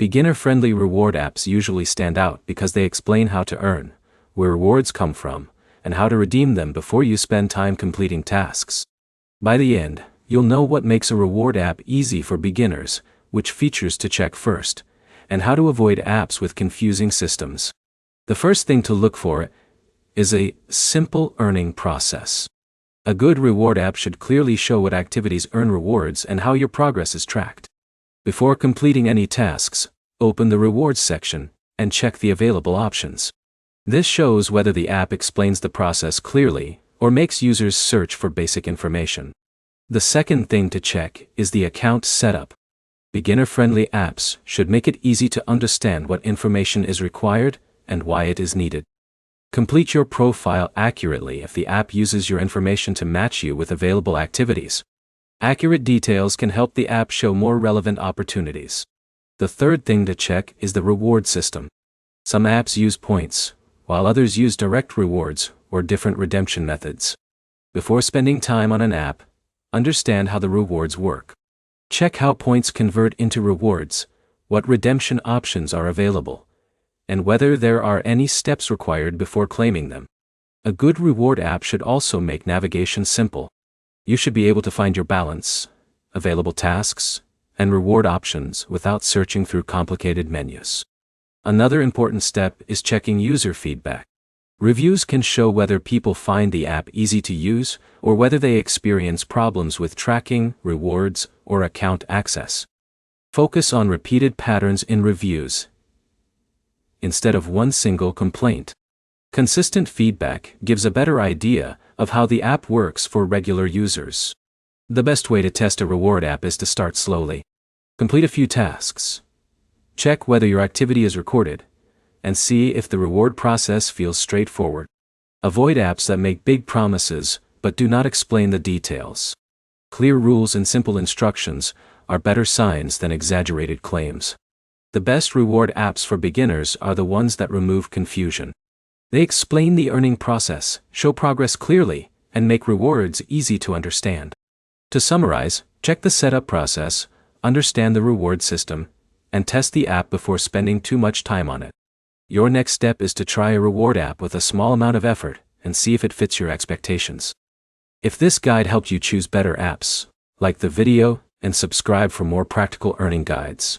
Beginner-friendly reward apps usually stand out because they explain how to earn, where rewards come from, and how to redeem them before you spend time completing tasks. By the end, you'll know what makes a reward app easy for beginners, which features to check first, and how to avoid apps with confusing systems. The first thing to look for is a simple earning process. A good reward app should clearly show what activities earn rewards and how your progress is tracked. Before completing any tasks, open the rewards section and check the available options. This shows whether the app explains the process clearly or makes users search for basic information. The second thing to check is the account setup. Beginner-friendly apps should make it easy to understand what information is required and why it is needed. Complete your profile accurately if the app uses your information to match you with available activities. Accurate details can help the app show more relevant opportunities. The third thing to check is the reward system. Some apps use points, while others use direct rewards or different redemption methods. Before spending time on an app, understand how the rewards work. Check how points convert into rewards, what redemption options are available, and whether there are any steps required before claiming them. A good reward app should also make navigation simple. You should be able to find your balance, available tasks, and reward options without searching through complicated menus. Another important step is checking user feedback. Reviews can show whether people find the app easy to use or whether they experience problems with tracking, rewards, or account access. Focus on repeated patterns in reviews instead of one single complaint. Consistent feedback gives a better idea of how the app works for regular users. The best way to test a reward app is to start slowly. Complete a few tasks. Check whether your activity is recorded, and see if the reward process feels straightforward. Avoid apps that make big promises but do not explain the details. Clear rules and simple instructions are better signs than exaggerated claims. The best reward apps for beginners are the ones that remove confusion. They explain the earning process, show progress clearly, and make rewards easy to understand. To summarize, check the setup process, understand the reward system, and test the app before spending too much time on it. Your next step is to try a reward app with a small amount of effort and see if it fits your expectations. If this guide helped you choose better apps, like the video and subscribe for more practical earning guides.